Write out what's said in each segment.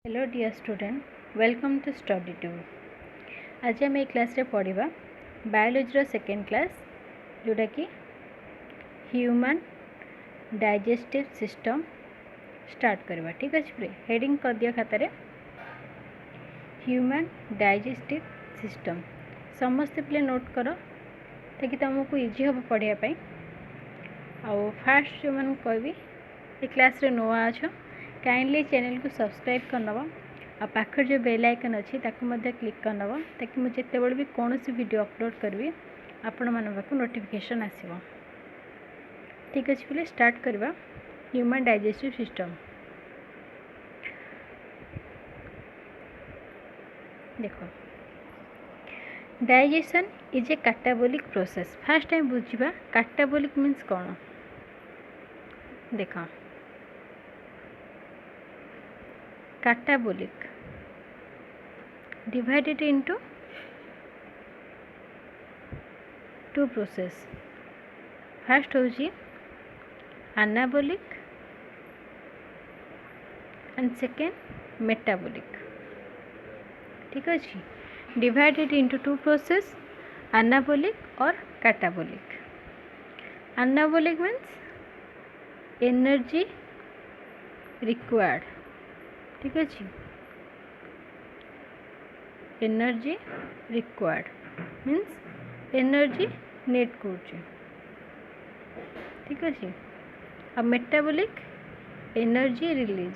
Hello dear student, welcome to study tour. आज आम class रे पढ़ा बायोलॉजी सेकेंड क्लास जोटा कि ह्यूमन डाइजेस्टिव सिस्टम स्टार्ट करवा। ठीक अच्छे प्ले हेडिंग कर दिया खातार ह्यूमन डाइजेस्टिव सिस्टम। समस्ते प्ले नोट कर ताकि तुमको इजी हम पढ़ाई। आउ फास्ट जो मैं कहबी क्लास रे नुआ अच्छ काइंडली चैनल को सब्सक्राइब करनब आ पाखर जो बेल आइकन अच्छी क्लिक करनब ताकि मुझे जितेबाला भी कौन सी वीडियो अपलोड करी आपण मान पाक नोटिफिकेशन आसब। ठीक अच्छे बोले स्टार्ट करवा ह्यूमन डाइजेस्टिव सिस्टम। देखो digestion is A catabolic process. Fast time बुझा कैटाबोलिक मीन्स कौन। देख catabolic divided into two process. First होजी anabolic and second metabolic। ठीक अच्छे divided into two process anabolic और catabolic। anabolic means energy required। ठीक अच्छे energy required means energy need कर। ठीक अच्छे अब मेटाबॉलिक एनर्जी रिलीज।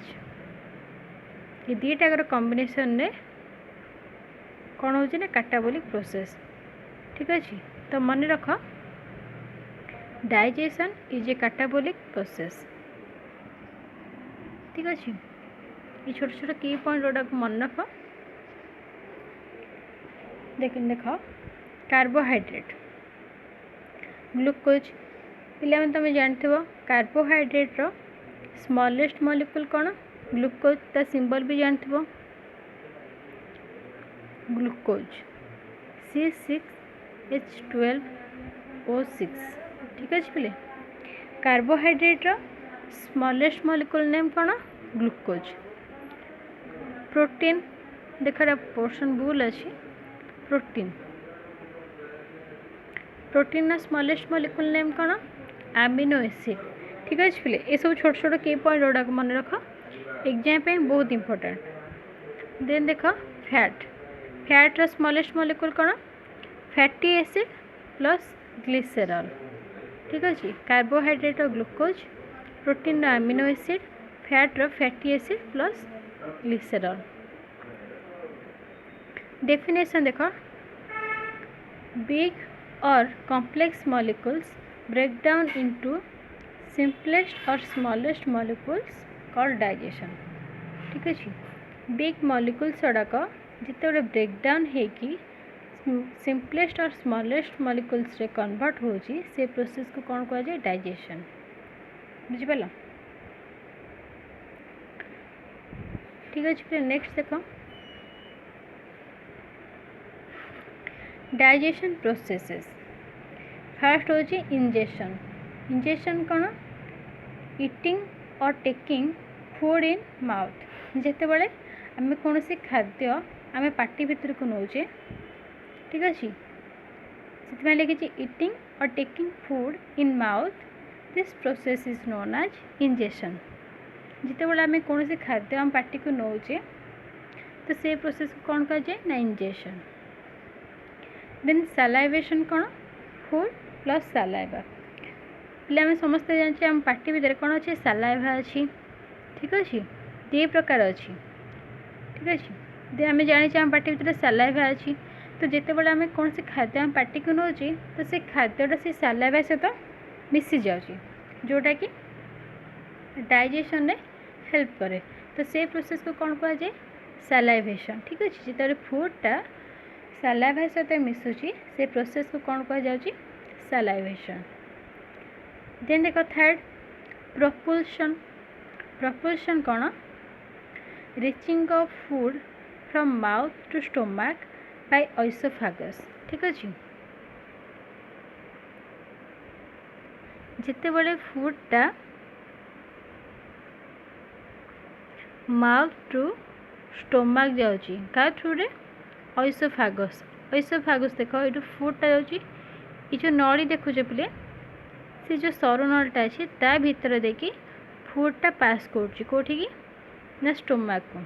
ये दुईटाकर कॉम्बिनेशन रे कौन हो ना कैटाबॉलिक प्रोसेस। ठीक अच्छे तो मन रख digestion is a catabolic process. ठीक अच्छे ये छोट छोट की पॉइंट जोटा मन रख। देख कार्बोहाइड्रेट ग्लूकोज पिला तुम जानते कार्बोहाइड्रेट रो स्मॉलेस्ट मॉलिक्यूल कौन ग्लूकोज ता सिंबल भी जानते ग्लूकोज C6H12O6। ठीक अच्छे पिले कार्बोहाइड्रेट रो स्मॉलेस्ट मॉलिक्यूल नेम कौन ग्लूकोज। प्रोटीन देख पोर्शन भूल अच्छी protein protein smallest molecule name कौन अमीनो एसिड। ठीक अच्छे पिले ये सब छोट छोट की पॉइंट जोड़ा मन रख एग्जाम पे बहुत इंपोर्टेंट। देन देख फैट फैट रो स्मॉलेस्ट मॉलिक्यूल कौन फैटी एसिड प्लस ग्लिसरॉल। ठीक अच्छे कार्बोहाइड्रेट रो ग्लूकोज प्रोटीन रो अमीनो एसिड फैट रो fatty acid plus glycerol. Definition देखो बिग और complex molecules break down into simplest और स्मॉलेस्ट मॉलिक्यूल्स कॉल्ड डाइजेशन। ठीक अच्छे बिग मॉलिक्यूल्स गुड़ाक जिते ब्रेक डाउन होगी सिंपलेस्ट और स्मॉलेस्ट मॉलिक्यूल्स रे कन्वर्ट होची से प्रोसेस को कौन कह जाए डाइजेशन। बुझिपाल। ठीक अच्छे नेक्स्ट देखो डाइजेशन प्रोसेसेस। फास्ट होची इंजेक्शन। इंजेक्शन कौन इटिंग और टेकिंग फूड इन माउथ। जिते बड़े आम कौन सी खाद्य आम पाटी भितर को नौचे। ठीक अच्छे से लिखी इटिंग और taking food in mouth this process is known as injection. जिते बड़े आम कौन सी खाद्य आम पाटी को नौचे तो से प्रोसेस को कौन कह जाए ना इंजेक्शन। देन सलाइवेशन कौन फूड प्लस सलाइवा। पिला आम समस्ते जानते आम पाटी भितर कौन अच्छे सलाइवा अच्छी। ठीक अच्छे दु प्रकार अच्छी। ठीक अच्छे आम जाने आम पाटी भितर सलाइवा अच्छी तो जिते बड़े आम कौन से खाद्य आम पाटी को नौचे तो से खाद्यटा से सलाइवा सहित मिसी जाऊँगी जोटा कि डाइजेशन रे हेल्प करे तो से प्रोसेस को कौन कह जाए सलाइवेशन। ठीक अच्छे जिते फूडटा सलाइवा सहित मिसुची से प्रोसेस को कौन कह जाऊँगी सलाइवेशन। देन देख थर्ड प्रपोल्शन। प्रपोल्शन कौन reaching of food from mouth to stomach by oesophagus. ठीक अच्छे जिते बड़े फूडटा माउथ टू स्टोमाक जाऊँगी क्या थ्रू रे ऑइसोफेगस देख ये फूडटा जाऊँगी ये जो नली देखुचे पिले से जो सर नलटा अच्छे ता भीतर देखी फूडटा पास करोटी ना स्टोमाक को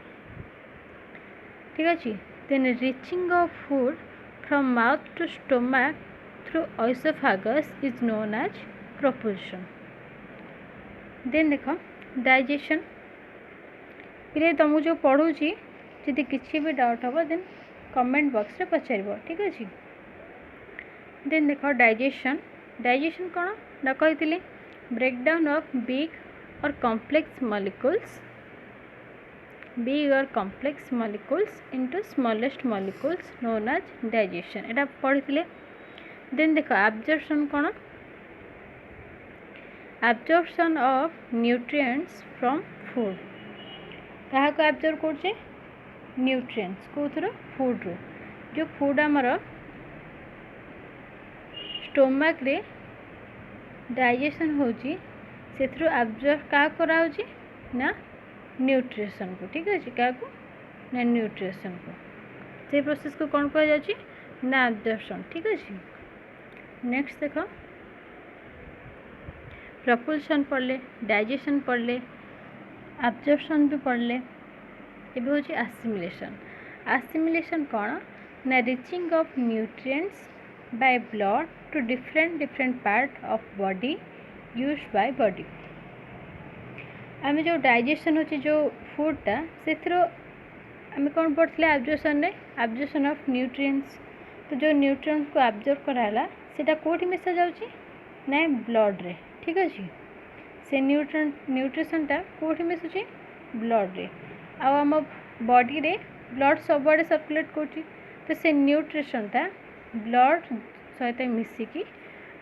ठीक अच्छे then reaching of food from mouth to stomach through oesophagus is known as propulsion. Then देख डाइजेशन पिले तुमको जो पढ़ुची जदि किसी भी डाउट हम देन कमेंट बॉक्स रे पचार ठीक अच्छे। देन देख डाइजेशन कौन ना कही ब्रेकडाउन ऑफ बिग और complex molecules into smallest molecules known as digestion एटा पढ़ी। देन देख एब्जॉर्प्शन कौन absorption of nutrients from food क्या एब्जॉर्ब करछे न्यूट्रिएंट्स को फूड रो जो फूड आमर स्टोमाक रे डाइजेशन होची से एब्जॉर्ब क्या कराउची ना न्यूट्रिशन को ठीक अच्छे क्या को ना न्यूट्रिशन को से प्रोसेस को कौन कह जाची ना एब्जॉर्प्शन ठीक अच्छे। नेक्स्ट देख प्रपोल्शन पढ़ले डाइजेशन पढ़ले एब्जॉर्प्शन भी पढ़ले एबे होची एसिमिलेशन कौन ना reaching of nutrients by blood to different part of body used by body. आम जो डाइजेशन होची जो फूडटा से आम कौन पढ़ते एब्जॉर्प्शन ऑफ न्यूट्रिएंट्स तो जो न्यूट्रिएंट्स को एब्जॉर्ब कराला सेटा कोठी मिसा जाउची ना ब्लड रे ठीक अच्छे से न्यूट्रिशनटा कोठी मिसुची ब्लड रे आम बॉडी रे ब्लड सब आड़े सर्कुलेट करुँची तो से न्यूट्रिशनटा ब्लड सहित मिसिकी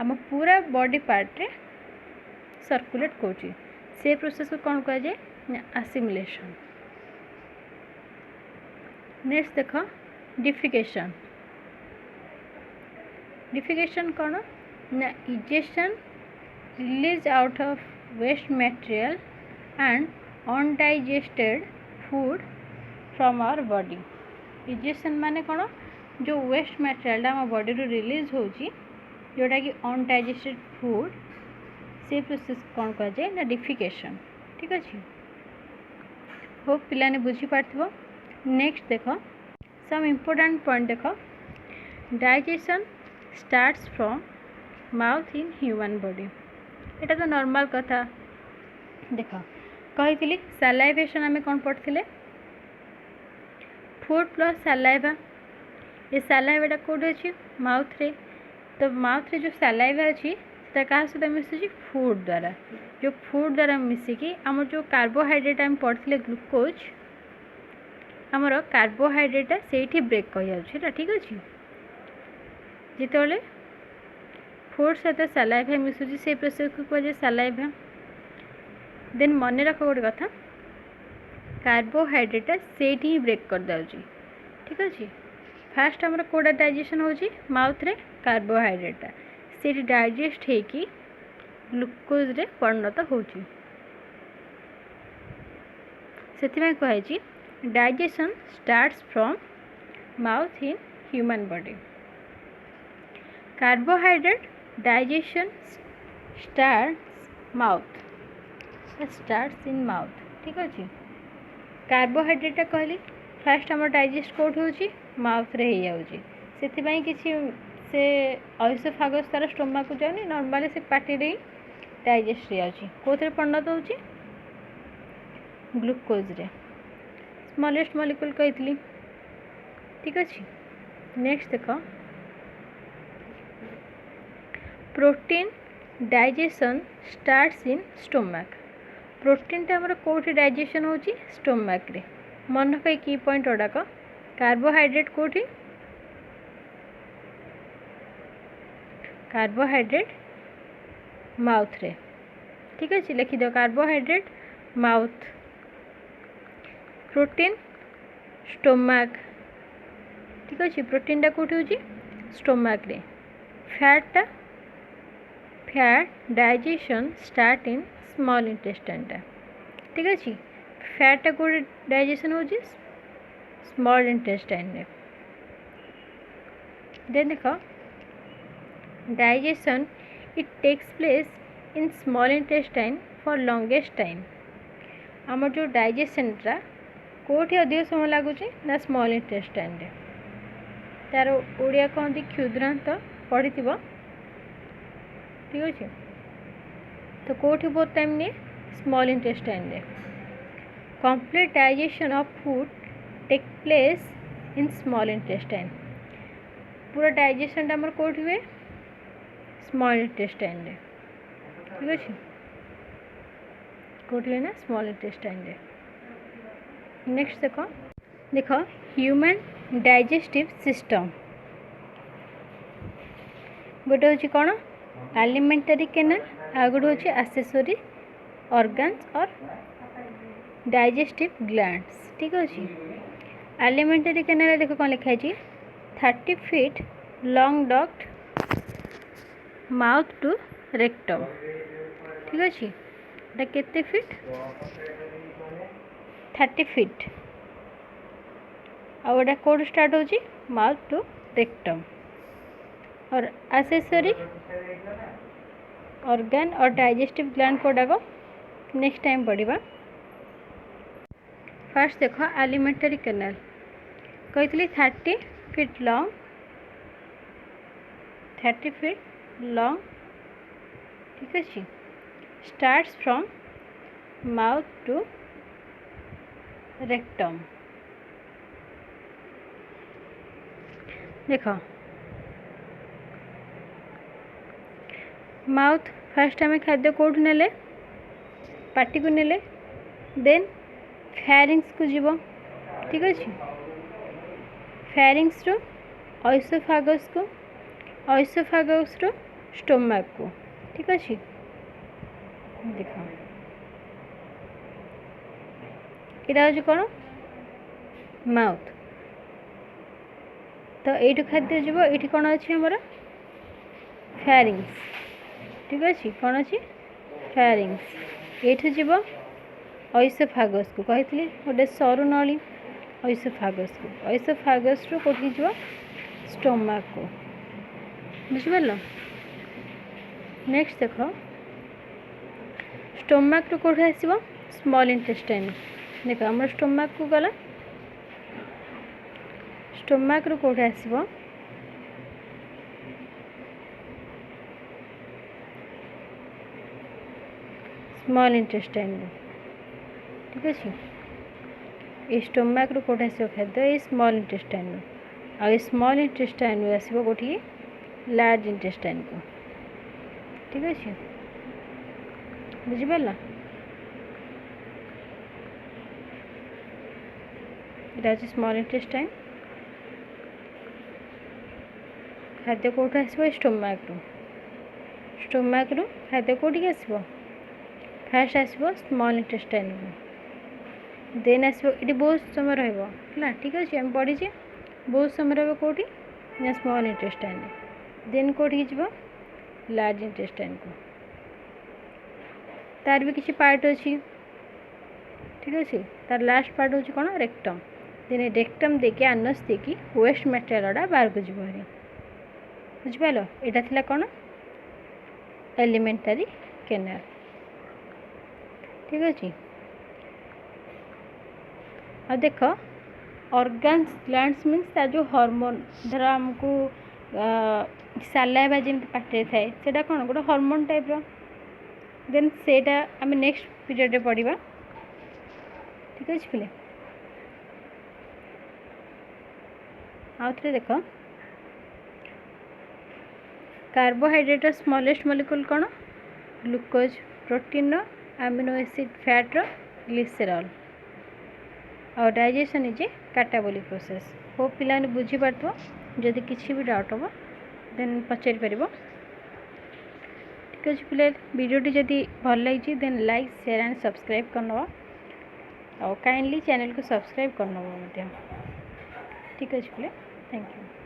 आम पूरा बॉडी पार्ट रे सर्कुलेट करुँची से प्रोसेस को कौन कह जाए एसिमिलेशन। नेक्स्ट देख डिफिकेशन कौन ना egestion release out of waste material and undigested food from our body. Egestion माने कौन जो वेस्ट मटेरियल आम बॉडी रू रिलीज होची जोटा कि अनडाइजेस्टेड फूड से प्रोसेस कौन कह जाए ना डिफिकेशन ठीक अच्छे। होप पिलाने बुझी पार्थिबो। नेक्स्ट देख सम इम्पोर्टेंट पॉइंट देख digestion starts from mouth in human body एटा तो नॉर्मल कथा देख कही सैलाइवेशन आम कौन पढ़ते फूड प्लस सैलाइवा ये सैलाइवाटा कौट अच्छी माउथ रे तो माउथ रे जो सैलाइवा अच्छी क्या सहित मिसुची फूड द्वारा जो फूड द्वारा मिसिकी आम जो कार्बोहाइड्रेट आम पढ़ते ग्लूकोज आमर कार्बोहाइड्रेटा से ब्रेक कर जाऊँगा ठीक अच्छे जिते फूड सहित सैलाइवा मिसुची से प्रोसेस को कह जाए सैलाइवा। देन मन रख गोटे कथा कार्बोहाइड्रेटा से ही ब्रेक कर जाऊँगी ठीक अच्छे। फास्ट आमर कोड़ा डाइजेशन होची माउथ रे कार्बोहाइड्रेटा से डाइजेस्ट होगी ग्लूकोज रे परिणत होची से कहुई digestion starts from mouth in human body. Carbohydrate digestion starts in mouth ठीक अच्छे। कार्बोहाइड्रेटा कहली फास्ट आम डाइजेस्ट कौट होची माउथ रे हो जाऊँगी से किसी से ऑइसोफेगस तार स्टोमाक को जाऊनी नॉर्मली से पार्टी रे डाइजेस्ट हो परिणत होची ग्लूकोज रे स्मॉलेस्ट मॉलिक्यूल कही ठीक अच्छे। नेक्स्ट देख protein digestion starts in stomach प्रोटीनटा आमर कौटी डाइजेशन होची स्टोमाक रे मन कई की पॉइंट गुड़ाक कार्बोहाइड्रेट कौटी कार्बोहाइड्रेट माउथ रे ठीक अच्छे लिखिद कार्बोहाइड्रेट माउथ प्रोटीन स्टोमाक ठीक अच्छे प्रोटीनटा कौटी होची स्टोमाक रे fat digestion start in small intestine टा ठीक अच्छे फैटा कौटी डाइजेशन होची स्मॉल इंटेस्टाइन रे। देन देख digestion it takes place in small intestine for longest time. आमर जो डाइजेशनटा कोठी अधिक समय लगुच ना स्मॉल इंटेस्टाइन रे। तार ओडिया कहती क्षुद्रांत पढ़ी ठीक अच्छे। तो कोठी बहुत टाइम नहीं स्मॉल इंटेस्टाइन रे। Complete digestion of food take place in small intestine. पूरा डाइजेशन आमर कोठी हुए स्मॉल इंटेस्टाइन रे ठीक अच्छे। कोठी हुए ना स्मॉल इंटेस्टाइन रे। नेक्स्ट देख ह्यूमन डाइजेस्टिव सिस्टम गोटे हूँ कौन एलिमेंटरी कैनाल आ गोटे हूँ एक्सेसरी ऑर्गन्स और डाइजेस्टिव ग्लैंड्स ठीक अच्छे। एलिमेंटरी कैनाल देख कौन लिखाई 30 feet long duct mouth to rectum ठीक अच्छे। केते फीट 30 फीट आउटा कौट स्टार्ट हो माउथ टू रेक्टम। और एक्सेसरी ऑर्गन और डाइजेस्टिव ग्लैंड कोडाक नेक्स्ट टाइम पढ़ा। फर्स्ट देख एलिमेंटरी कैनाल कही 30 फीट लॉन्ग 30 फीट लॉन्ग ठीक अच्छे। Starts from mouth to rectum. देख माउथ फास्ट आम खाद्य कौट ने पार्टी को नेले देन फैरिंग्स को जीव ठीक अच्छे। फैरिंग्स रु ऑइसोफागस को ऑइसोफागस रु स्टोमक को ठीक अच्छे। देख यहाँ हूँ कौन माउथ। तो ये खाद्य जीव ये कौन अच्छे आमर फैरिंग्स ठीक अच्छे। कौन अच्छी फैरिंग्स ये जीव ऑइसोफागस को कही गोटे सरू नली ऑइसोफागस को ऑइसोफागस रु कौटी जीव स्टोमक को बुझिपार। नेक्स्ट देख स्टोमक रु कौट आसो स्मॉल इंटेस्टाइन। देख आम स्टोमक को गला स्टोमक रु कौट आसो स्मॉल इंटेस्टाइन ठीक अच्छे। ये स्टोमक रु कौट आसो खाद्य ये स्मॉल इंटेस्टाइन आ स्मॉल इंटेस्टाइन आसो कौटी लार्ज इंटेस्टाइन को ठीक अच्छे। बुझिपार यहाँ हूँ स्मॉल इंटेस्टाइन खाद्य कौट आसो स्टोमक रु खाद्य कौटी आसो फास्ट आसो स्मॉल इंटेस्टाइन को देन आसो ये बहुत समय रहा ठीक अच्छे। आम पढ़ीचे बहुत समय रहा कौटी ना स्मॉल इंटेस्टाइन देन कौटी जीव लार्ज इंटेस्टाइन को तार भी किसी पार्ट अच्छी ठीक अच्छे। तार लास्ट पार्ट हूँ कौन रेक्टम देन रेक्टम देखिए आनस देखिए वेस्ट मटेरियल बाहर को जीव बुझिपार। यहाँ थी कौन एलिमेंटरी कैनाल ठीक अच्छे। आ देख ऑर्गन्स ग्लैंड्स मीन्स जो हार्मोन धर आमको सालाइवा जमी पाटे थाए से कौन गोटे हार्मोन टाइप देन सेटा आम नेक्स्ट पीरियड रे पढ़ा ठीक अच्छे पिले। आउ थे देख कार्बोहाइड्रेट स्मॉलेस्ट मॉलिक्यूल कौन glucose protein amino acid fat glycerol और digestion is a catabolic process. हो पिला बुझी पार जदि किसी भी डाउट हम देन पचारि पार ठीक अच्छे पिले। वीडियोटी जदि भल लगी then like share and subscribe करनवा और काइंडली चैनल को सब्सक्राइब करनवा ठीक अच्छे पिले। Thank you.